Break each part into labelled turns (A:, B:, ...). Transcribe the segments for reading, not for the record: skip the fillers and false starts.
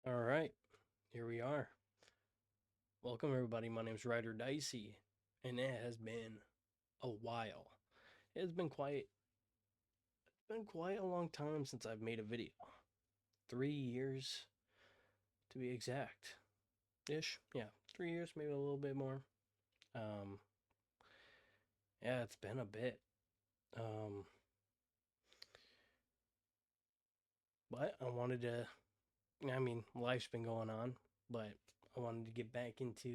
A: All right, here we are. Welcome, everybody. My name's Ryder Dicey, and it has been a while. It's been quite a long time since I've made a video. 3 years to be exact. Ish. Yeah, 3 years, maybe a little bit more. Um, yeah, it's been a bit. Um, but I wanted to, life's been going on, but I wanted to get back into,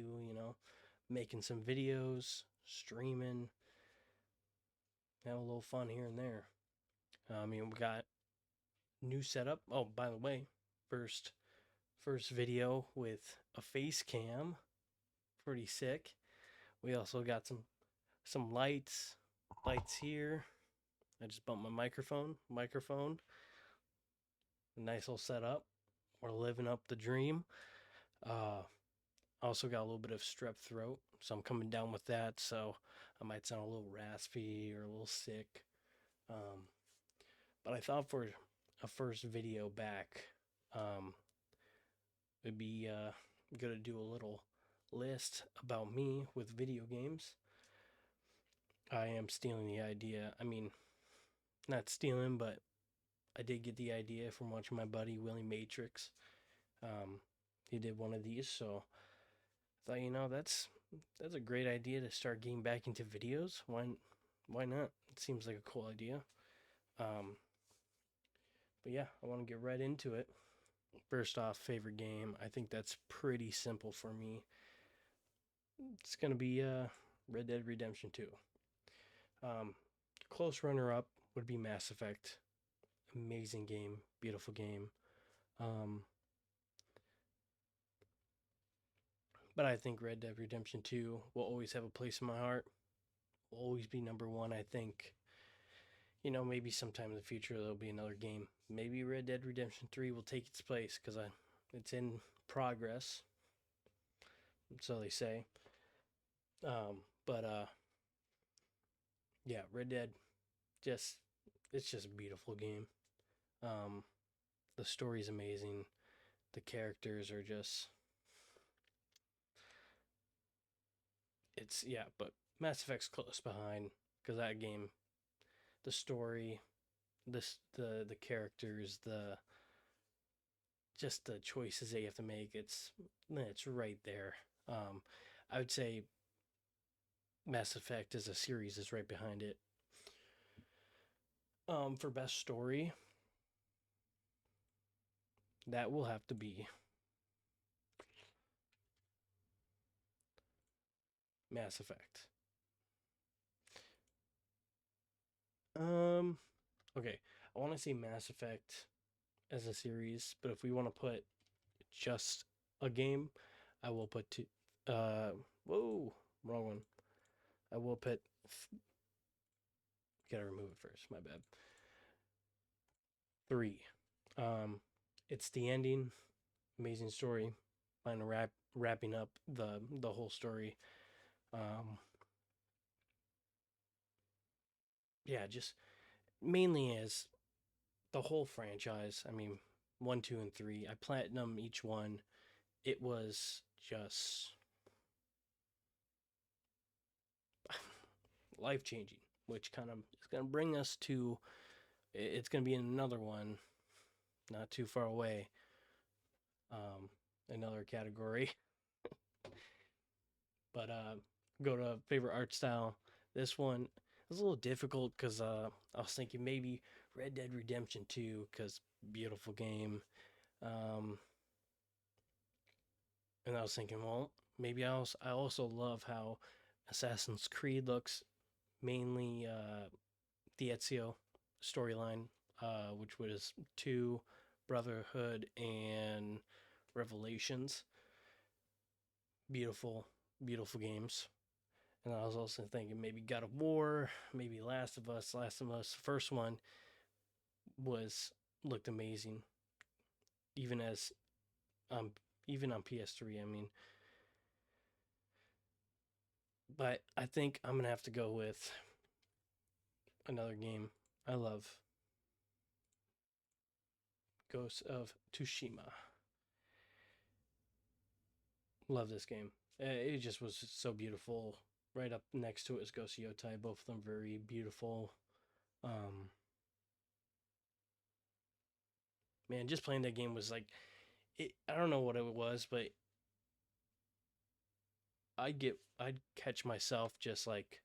A: making some videos, streaming, have a little fun here and there. We got new setup. Oh, by the way, first first video with a face cam. Pretty sick. We also got some lights here. I just bumped my microphone. A nice little setup. We're living up the dream. Uh also got a little bit of strep throat, so I'm coming down with that, so I might sound a little raspy or a little sick. Um but I thought for a first video back, um it'd be good to do a little list about me with video games. I am stealing the idea. Not stealing, but I did get the idea from watching my buddy Willie Matrix. Um, he did one of these, so I thought, that's a great idea to start getting back into videos. Why not? It seems like a cool idea. Um, but yeah, I want to get right into it. First off, favorite game. I think that's pretty simple for me. It's gonna be Red Dead Redemption 2. Um, Close runner up would be Mass Effect. Amazing game, beautiful game. Um, but I think Red Dead Redemption 2 will always have a place in my heart. Will always be number one. I think, maybe sometime in the future there'll be another game. Maybe Red Dead Redemption 3 will take its place because it's in progress. So they say. But yeah, Red Dead, just it's just a beautiful game. Um, the story's amazing. The characters are just but Mass Effect's close behind because that game, the story, the characters, the choices they have to make, it's right there. Um, I would say Mass Effect as a series is right behind it. For best story, that will have to be Mass Effect. Um, okay, I want to say Mass Effect as a series, but if we want to put just a game, I will put two. Uh, whoa, wrong one. I will put. Gotta remove it first. My bad. Three. Um, it's the ending. Amazing story. Kind of wrapping up the whole story. Um, yeah, just mainly as the whole franchise. One, two, and three. I platinum each one. It was just life changing, which kind of is gonna bring us to. It's gonna be in another one, not too far away. Um, Another category. But go to favorite art style. This one was a little difficult because I was thinking maybe Red Dead Redemption 2 because beautiful game. Um, and I was thinking, well, maybe I also love how Assassin's Creed looks, mainly the Ezio storyline, which was 2, Brotherhood, and Revelations. Beautiful, beautiful games. And I was also thinking maybe God of War, maybe Last of Us. Last of Us, first one was looked amazing, even as um even on PS3. But I think I'm gonna have to go with another game I love, Ghost of Tsushima. Love this game. It just was so beautiful. Right up next to it is Ghost Yotai. Both of them very beautiful. Um, man, just playing that game was like it. I don't know what it was, but I'd catch myself just like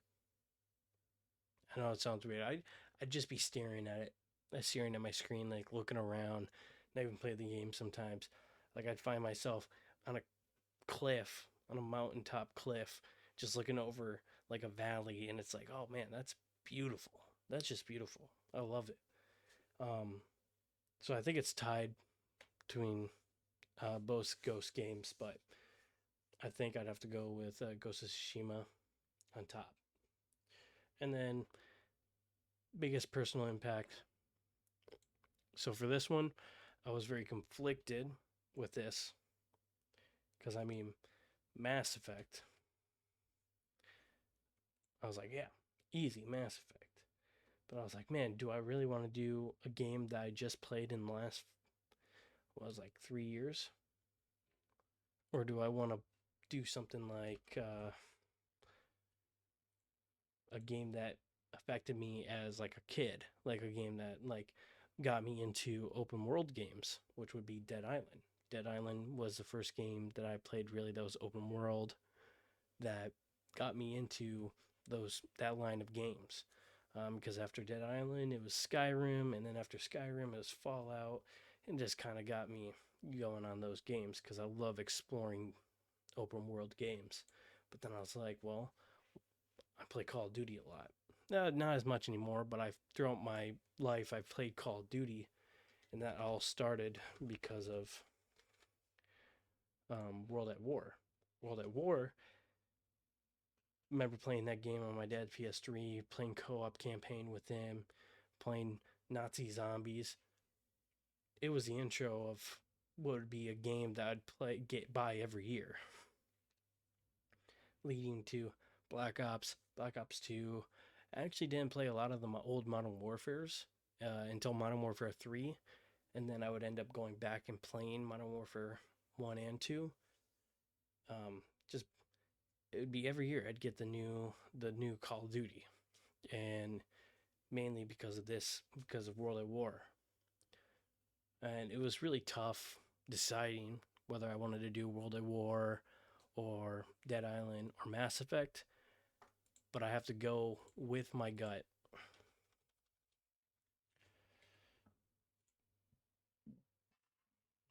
A: I know it sounds weird. I'd just be staring at it, staring at my screen, like looking around. Not even play the game sometimes. Like I'd find myself on a cliff, on a mountaintop cliff, just looking over like a valley, and it's like, oh man, that's beautiful. That's just beautiful. I love it. Um, so I think it's tied between both Ghost games, but I think I'd have to go with Ghost of Tsushima on top. And then biggest personal impact. So for this one, I was very conflicted with this because I mean, Mass Effect. I was like, yeah, easy Mass Effect. But I was like, man, do I really want to do a game that I just played in the last, what was like 3 years, or do I want to do something like a game that affected me as like a kid, like a game that like got me into open world games, which would be Dead Island. Dead Island was the first game that I played really that was open world that got me into that line of games. Because after Dead Island, it was Skyrim, and then after Skyrim, it was Fallout, and just kind of got me going on those games because I love exploring open world games. But then I was like, well, I play Call of Duty a lot. Not as much anymore, but throughout my life I've played Call of Duty, and that all started because of World at War. World at War. Remember playing that game on my dad's PS3, playing co-op campaign with him, playing Nazi zombies. It was the intro of what would be a game that I'd buy every year, leading to Black Ops 2. I actually didn't play a lot of the old Modern Warfares until Modern Warfare 3, and then I would end up going back and playing Modern Warfare 1 and 2. Just it would be every year I'd get the new Call of Duty, and mainly because of World at War, and it was really tough deciding whether I wanted to do World at War or Dead Island or Mass Effect, but I have to go with my gut.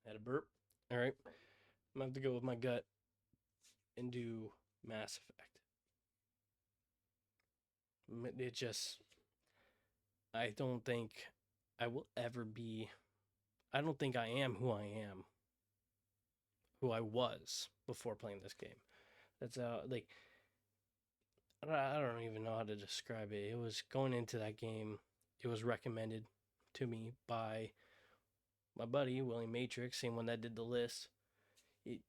A: Had a burp. All right, I'm gonna have to go with my gut and do Mass Effect. It just, I don't think I will ever be. I don't think I am who I am, who I was before playing this game. That's like I don't even know how to describe it. It was going into that game. It was recommended to me by my buddy Willie Matrix, same one that did the list. It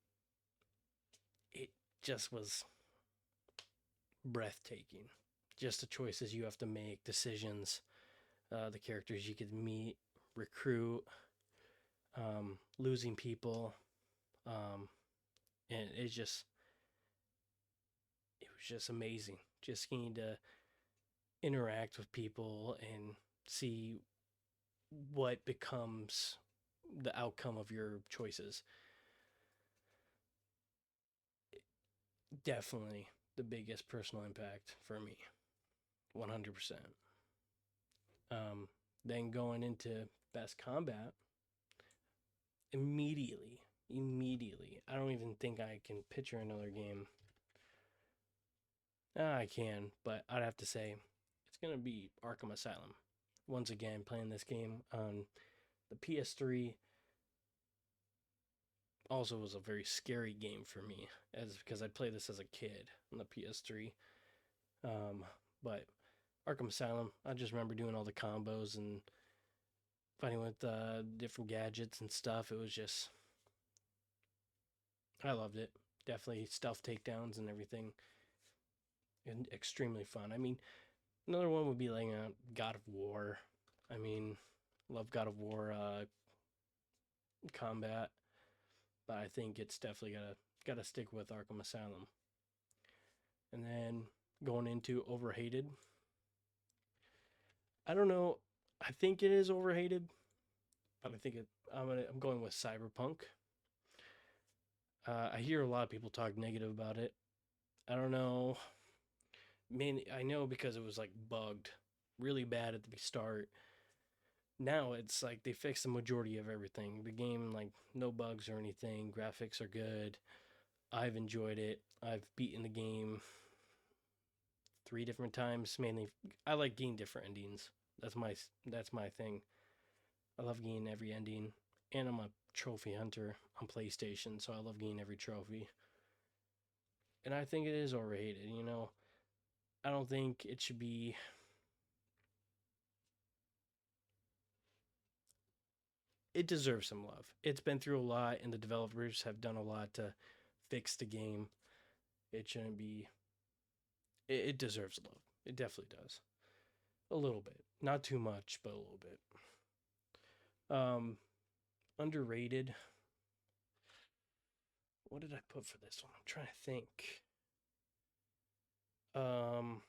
A: it just was breathtaking. Just the choices you have to make, decisions, the characters you could meet, recruit, losing people, and it was just amazing. Just getting to interact with people and see what becomes the outcome of your choices. Definitely the biggest personal impact for me, 100%. Um, then going into best combat, immediately, I don't even think I can picture another game. I can, but I'd have to say it's gonna be Arkham Asylum. Once again, playing this game on the PS3 also was a very scary game for me, as because I played this as a kid on the PS3. Um, but Arkham Asylum, I just remember doing all the combos and fighting with different gadgets and stuff. It was just, I loved it. Definitely stealth takedowns and everything, and extremely fun. I mean, another one would be like God of War. I mean, love God of War combat, but I think it's definitely got to Got to stick with Arkham Asylum. And then going into overhated. I don't know. I think it is overhated, but I think it. I'm going with Cyberpunk. I hear a lot of people talk negative about it. I don't know. I know because it was like bugged really bad at the start. Now it's like they fixed the majority of everything. The game, like, no bugs or anything. Graphics are good. I've enjoyed it. I've beaten the game 3 different times. Mainly, I like getting different endings. That's my thing. I love getting every ending, and I'm a trophy hunter on PlayStation, so I love getting every trophy. And I think it is overrated. I don't think it should be. It deserves some love. It's been through a lot, and the developers have done a lot to fix the game. It shouldn't be. It deserves love. It definitely does. A little bit, not too much, but a little bit. Um, Underrated. What did I put for this one? I'm trying to think. Um,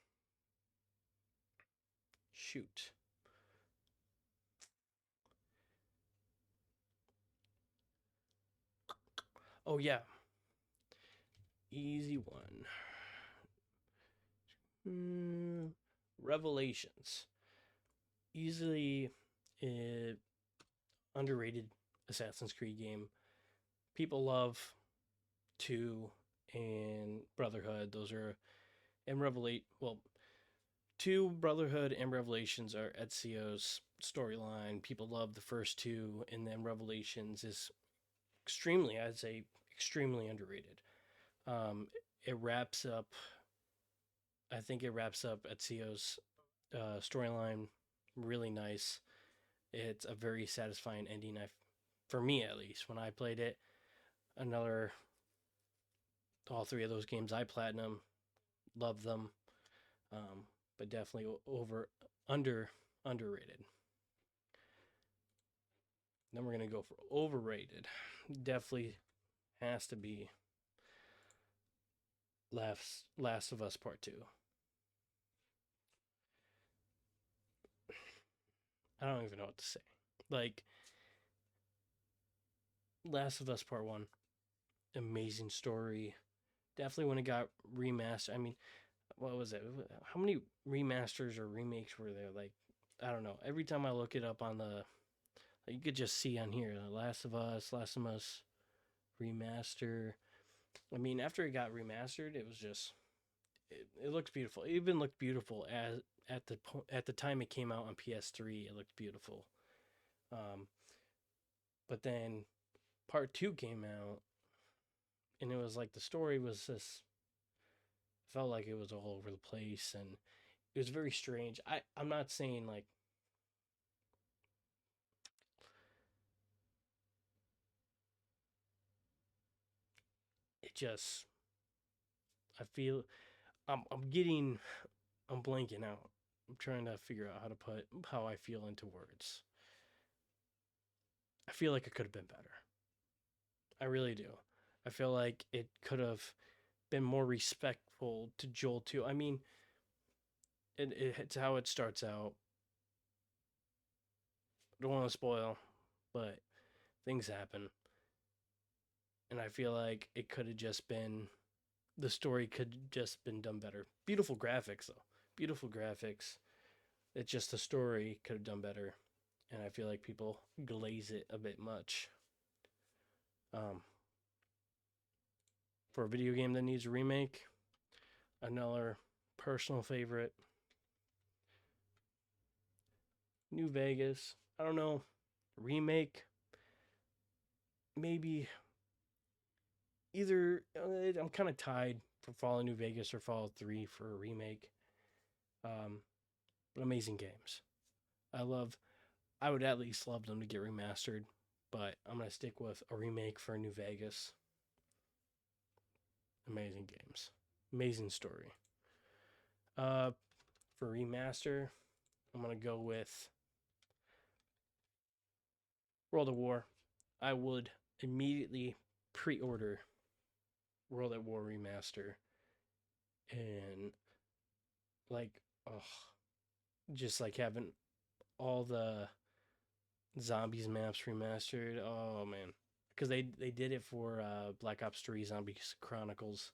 A: Shoot. Oh yeah, easy one. Mm, Revelations. Easily uh, underrated Assassin's Creed game. People love 2 and Brotherhood. Those are and Revelate. Well, 2 Brotherhood and Revelations are Ezio's storyline. People love the first 2, and then Revelations is extremely, I'd say, extremely underrated. Um, it wraps up. I think it wraps up Ezio's storyline really nice. It's a very satisfying ending. For me at least, when I played it, another all 3 of those games I platinum, love them, but definitely underrated. Then we're gonna go for overrated. Definitely has to be Last of Us Part 2. I don't even know what to say. Like, Last of Us Part 1, amazing story. Definitely when it got remastered. I mean, what was it? How many remasters or remakes were there? Like, I don't know. Every time I look it up on you could just see on here, Last of Us remaster. I mean, after it got remastered, it was just it looked beautiful. It even looked beautiful as at the time it came out on PS3. It looked beautiful. Um, but then part 2 came out, and it was like the story was just felt like it was all over the place, and it was very strange. I'm not saying like it just. I feel I'm blanking out. I'm trying to figure out how to put how I feel into words. I feel like it could have been better. I really do. I feel like it could have been more respectful to Joel too. I mean, it's how it starts out. I don't want to spoil, but things happen, and I feel like it could have just been the story could just been done better. Beautiful graphics though, beautiful graphics. It's just the story could have done better, and I feel like people glaze it a bit much. Um, for a video game that needs a remake, another personal favorite, New Vegas. I don't know, remake, maybe either. I'm kind of tied for Fallout New Vegas or Fallout 3 for a remake. Um, but amazing games. I love. I would at least love them to get remastered, but I'm gonna stick with a remake for New Vegas. Amazing games, amazing story. Uh, for remaster, I'm gonna go with World of War. I would immediately pre-order World at War remaster, and like, oh, just like having all the zombies maps remastered. Oh man, because they did it for Black Ops 3 Zombies Chronicles.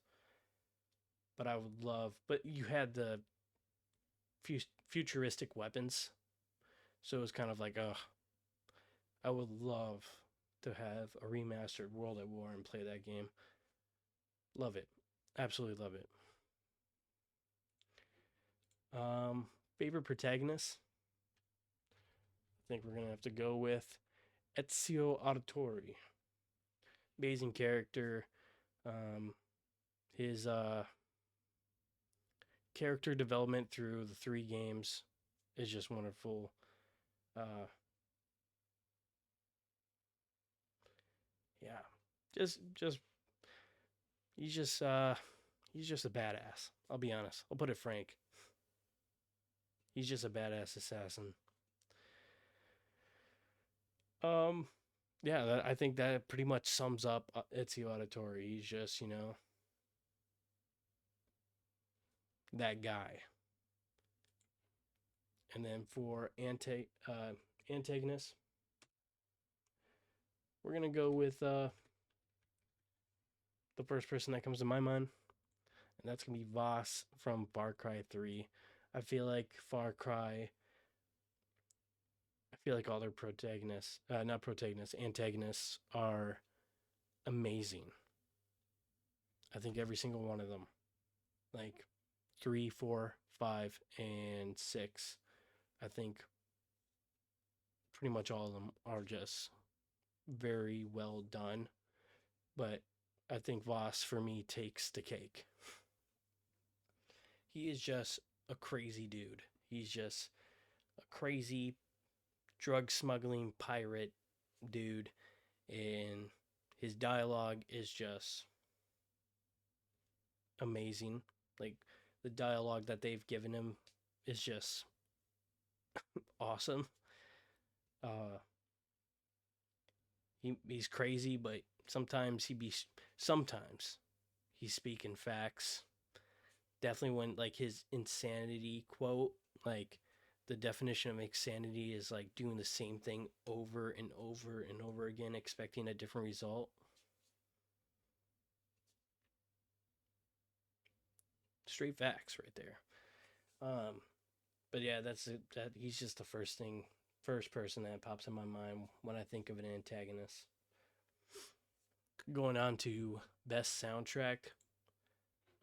A: But I would love, but you had the futuristic weapons, so it was kind of like, oh, I would love to have a remastered World at War and play that game. Love it, absolutely love it. Um, Favorite protagonist? I think we're gonna have to go with Ezio Auditore. Amazing character. Um, his character development through the three games is just wonderful. Uh, yeah, just he's just he's just a badass. I'll be honest. I'll put it frank. He's just a badass assassin. Um, yeah, I think that pretty much sums up Ezio Auditore. He's just that guy. And then for antagonist, we're gonna go with the first person that comes to my mind, and that's gonna be Voss from Far Cry 3. I feel like Far Cry. I feel like all their protagonists, not protagonists, antagonists are amazing. I think every single one of them, like 3, 4, 5, and 6. I think pretty much all of them are just very well done. But I think Voss for me takes the cake. He is just a crazy dude. He's just a crazy drug smuggling pirate dude, and his dialogue is just amazing. Like the dialogue that they've given him is just awesome. Uh, he's crazy, but sometimes he's speaking facts. Definitely when like his insanity quote, like the definition of insanity is like doing the same thing over and over and over again, expecting a different result. Straight facts right there. Um, but yeah, that's it. That he's just the first person that pops in my mind when I think of an antagonist. Going on to best soundtrack,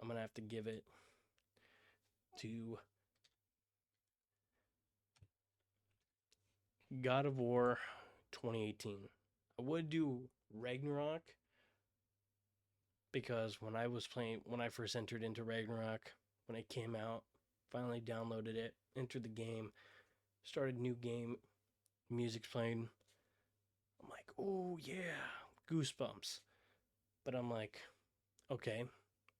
A: I'm gonna have to give it to God of War 2018. I would do Ragnarok because when I first entered into Ragnarok, when it came out, finally downloaded it, entered the game, started new game, music's playing. I'm like, oh yeah, goosebumps. But I'm like, okay,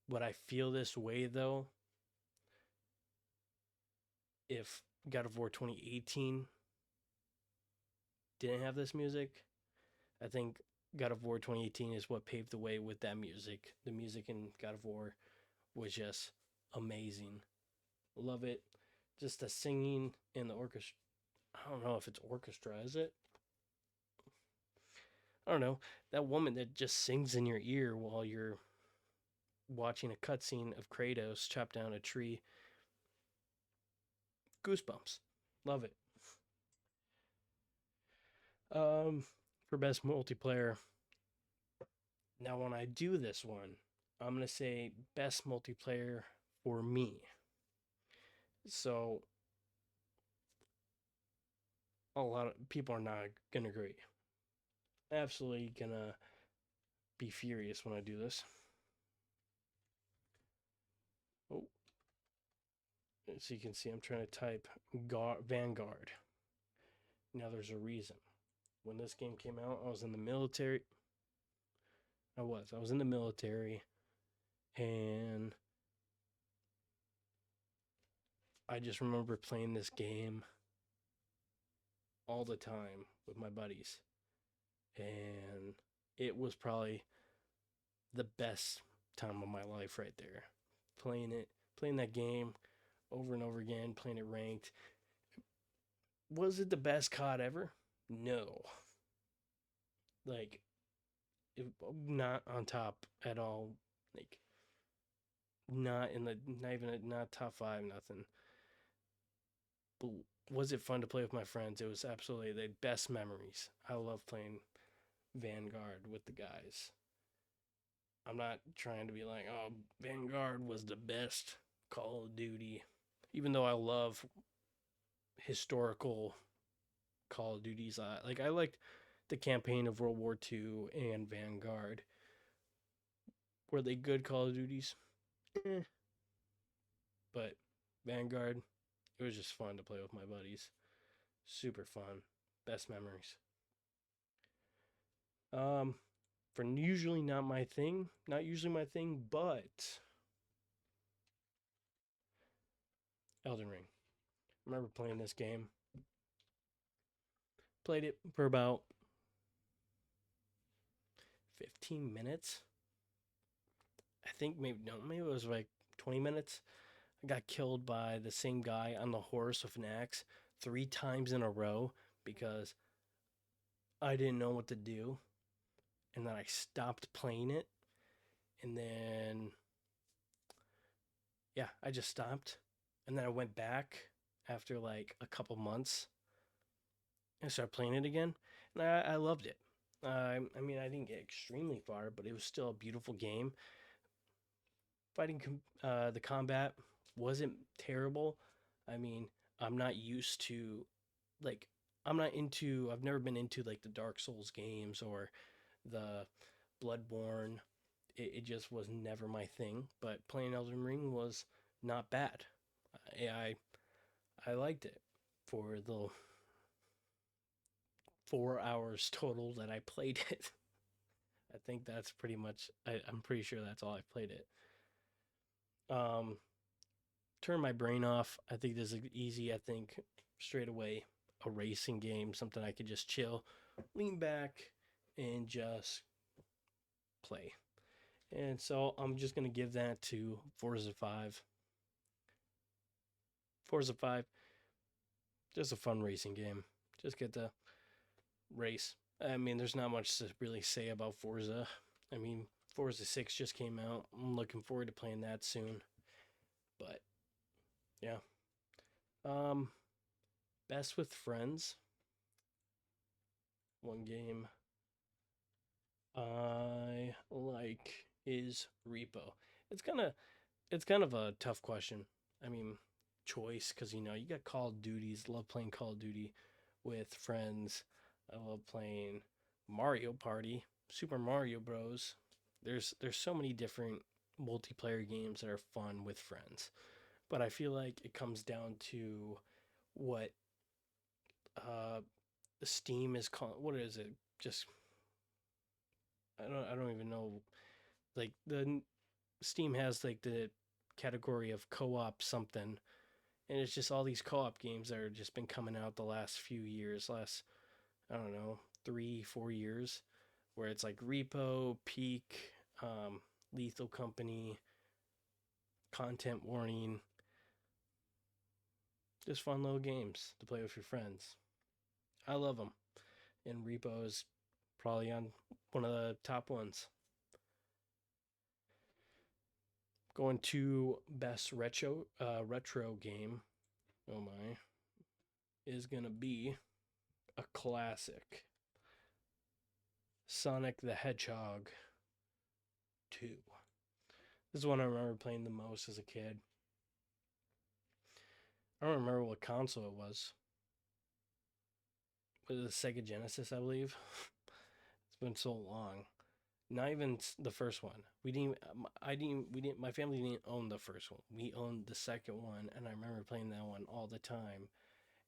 A: would I feel this way though if God of War 2018 didn't have this music? I think God of War 2018 is what paved the way with that music. The music in God of War was just amazing. Love it. Just the singing and the orchestra. I don't know if it's orchestra, is it? I don't know. That woman that just sings in your ear while you're watching a cutscene of Kratos chop down a tree. Goosebumps. Love it. Um, for best multiplayer. Now, when I do this one, I'm gonna say best multiplayer for me. So a lot of people are not gonna agree. Absolutely gonna be furious when I do this. Oh, as you can see, I'm trying to type Vanguard. Now, there's a reason. When this game came out, I was in the military. I was in the military, and I just remember playing this game all the time with my buddies. And it was probably the best time of my life right there. Playing that game over and over again, playing it ranked. Was it the best COD ever? No. Like, not on top at all. Like, not even not top five, nothing. But was it fun to play with my friends? It was absolutely the best memories. I love playing Vanguard with the guys. I'm not trying to be like, oh, Vanguard was the best Call of Duty. Even though I love historical Call of Duties, I liked the campaign of World War II and Vanguard. Were they good Call of Duties? Eh. But Vanguard, it was just fun to play with my buddies. Super fun. Best memories. Um, for usually not my thing, not usually my thing, but Elden Ring. I remember playing this game. Played it for about 15 minutes. I think maybe it was like 20 minutes. I got killed by the same guy on the horse with an axe 3 times in a row because I didn't know what to do. And then I stopped playing it. And then, yeah, I just stopped. And then I went back after like a couple months and started playing it again. And I loved it. I mean, I didn't get extremely far, but it was still a beautiful game. The combat wasn't terrible. I mean, I'm not used to like I've never been into like the Dark Souls games or the Bloodborne. It just was never my thing. But playing Elden Ring was not bad. I I liked it for the 4 hours total that I played it. I think that's pretty much. I'm pretty sure that's all I played it. Um, Turn my brain off. I think this is easy. I think straight away a racing game, something I could just chill, lean back, and just play. And so I'm just gonna give that to Forza 5. Forza 5, just a fun racing game. Just get to race. I mean, there's not much to really say about Forza. I mean, Forza 6 just came out. I'm looking forward to playing that soon. But yeah. Um, Best with friends. One game I like is Repo. It's kind of it's kind of a tough question. I mean, choice because you got Call of Duties. Love playing Call of Duty with friends. I love playing Mario Party, Super Mario Bros. There's so many different multiplayer games that are fun with friends. But I feel like it comes down to what uh Steam is called. What is it? Just I don't even know. Like the Steam has like the category of co-op something, and it's just all these co-op games that are just been coming out the last few years, last I don't know 3 4 years, where it's like Repo, Peak, Lethal Company, Content Warning, just fun little games to play with your friends. I love them, and Repo is probably on one of the top ones. Going to best retro game. Oh my, is gonna be a classic. Sonic the Hedgehog 2. This is one I remember playing the most as a kid. I don't remember what console it was. Was it the Sega Genesis, I believe? It's been so long. Not even the first one. We didn't. I didn't. We didn't. My family didn't own the first one. We owned the second one, and I remember playing that one all the time.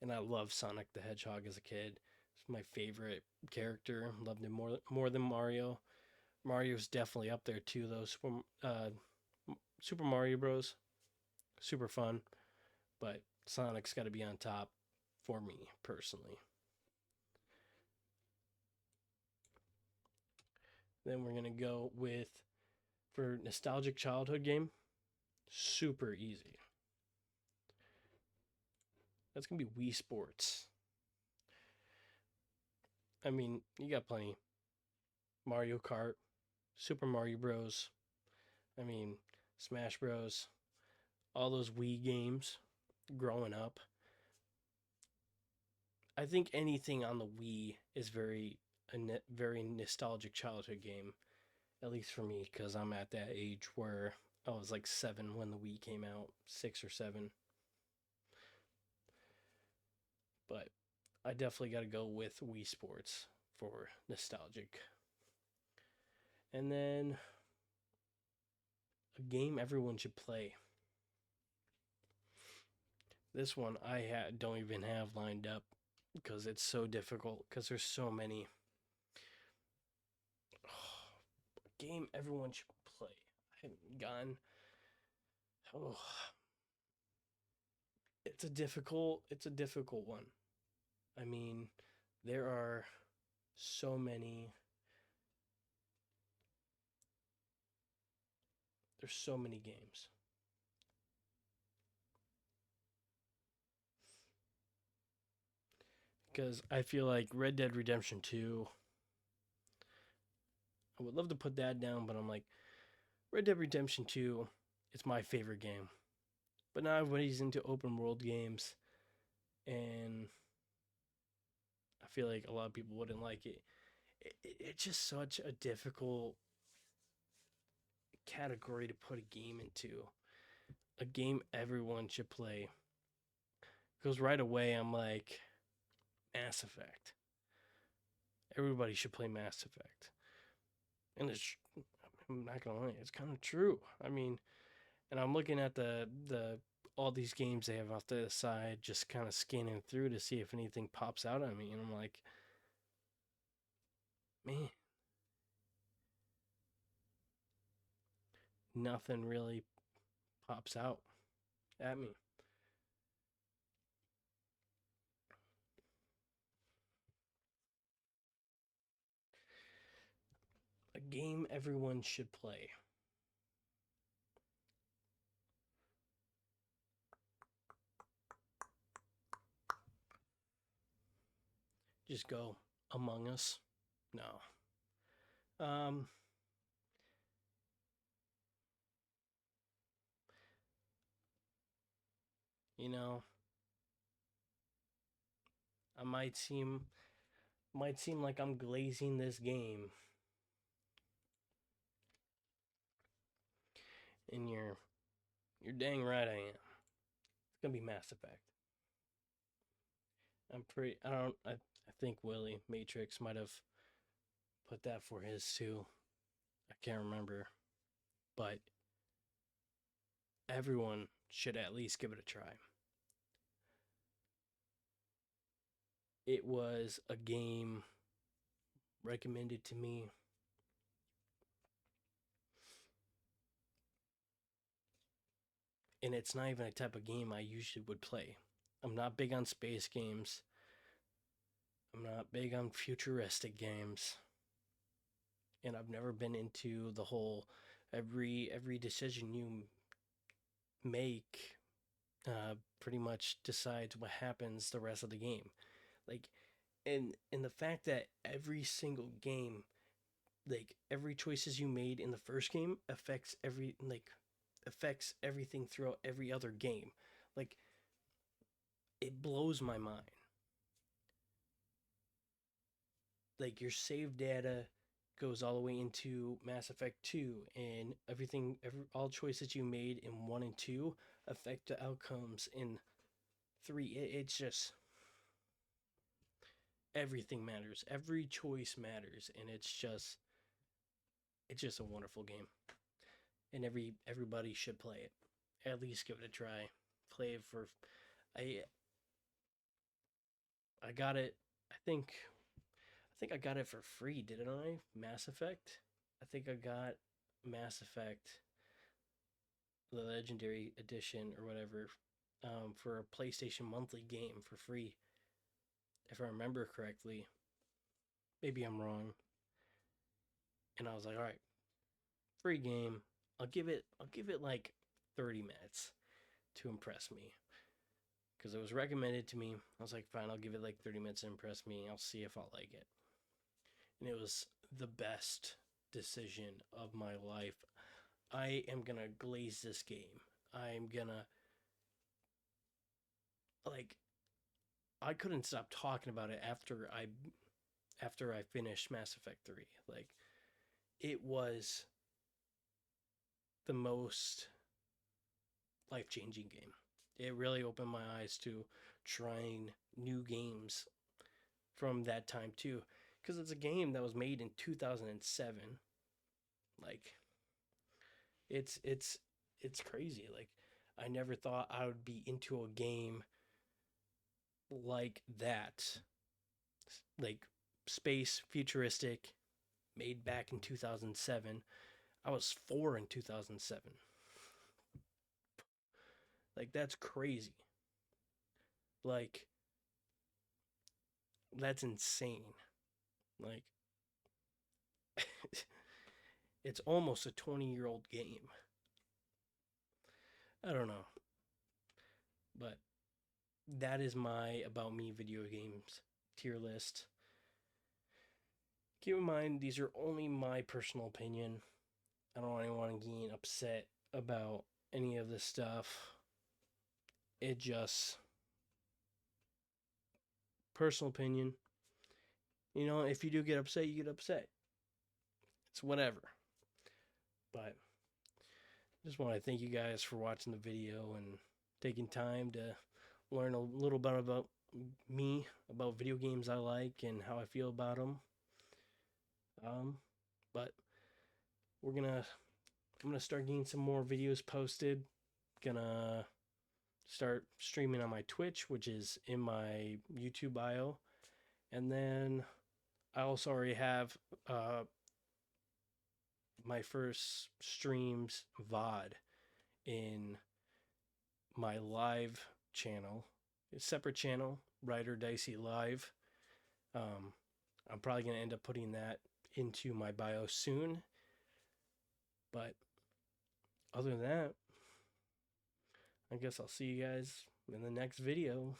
A: And I loved Sonic the Hedgehog as a kid. It's my favorite character. Loved him more than Mario. Mario's definitely up there too, though. Super Mario Bros. Super fun, but Sonic's got to be on top for me personally. Then we're gonna go with For nostalgic childhood game, super easy. That's gonna be Wii Sports. I mean, you got plenty. Mario Kart, Super Mario Bros. I mean, Smash Bros. All those Wii games growing up. I think anything on the Wii is very nostalgic childhood game, at least for me, because I'm at that age where I was like 7 when the Wii came out, 6 or 7. But I definitely got to go with Wii Sports for nostalgic. And then a game everyone should play. This one don't even have lined up because it's so difficult because there's so many. Oh, game everyone should play. I haven't gone. Oh, it's a difficult one. I mean, there are so many. There's so many games because I feel like Red Dead Redemption 2. I would love to put that down, but I'm like Red Dead Redemption 2. It's my favorite game, but now everybody's into open world games, and I feel like a lot of people wouldn't like it. It's just such a difficult category to put a game into. A game everyone should play. Because right away I'm like, Mass Effect. Everybody should play Mass Effect. And I'm not gonna lie, it's kind of true. I mean, and I'm looking at the all these games they have off to the side, just kind of scanning through to see if anything pops out at me, and I'm like, man, nothing really pops out at me. A game everyone should play. Just go Among Us. No. Um, you know, I might seem like I'm glazing this game, and you're dang right I am. It's gonna be Mass Effect. I think Willie Matrix might have put that for his too. I can't remember, but everyone should at least give it a try. It was a game recommended to me, and it's not even a type of game I usually would play. I'm not big on space games. I'm not big on futuristic games, and I've never been into the whole every decision you make pretty much decides what happens the rest of the game. Like, and the fact that every single game, like every choices you made in the first game affects everything throughout every other game. Like, it blows my mind. Like, your save data goes all the way into Mass Effect 2, and all choices you made in 1 and 2 affect the outcomes in 3. It's just everything matters. Every choice matters, and it's just a wonderful game. And everybody should play it. At least give it a try. Play it for I I got it. I think I got it for free, didn't I? Mass Effect. I think I got Mass Effect, the Legendary Edition or whatever, for a PlayStation monthly game for free, if I remember correctly. Maybe I'm wrong. And I was like, all right, free game. I'll give it like 30 minutes to impress me because it was recommended to me. I was like, fine, I'll give it like 30 minutes to impress me. I'll see if I'll like it. And it was the best decision of my life. I am gonna glaze this game. I'm gonna like I couldn't stop talking about it after I finished Mass Effect 3. Like it was the most life-changing game. It really opened my eyes to trying new games from that time too because it's a game that was made in 2007. Like it's it's crazy. Like I never thought I would be into a game like that. Like space futuristic made back in 2007. I was 4 in 2007. Like that's crazy. Like that's insane. Like it's almost a 20-year-old game. I don't know, but that is my about me video games tier list. Keep in mind these are only my personal opinion. I don't want anyone getting upset about any of this stuff. It just personal opinion. You know, if you do get upset, you get upset. It's whatever. But I just want to thank you guys for watching the video and taking time to learn a little bit about me, about video games I like and how I feel about them. Um, but we're gonna I'm gonna start getting some more videos posted. Gonna start streaming on my Twitch, which is in my YouTube bio, and then I also already have my first streams VOD in my live channel, a separate channel, Ryder Dicey Live. Um, I'm probably gonna end up putting that into my bio soon. But other than that, I guess I'll see you guys in the next video.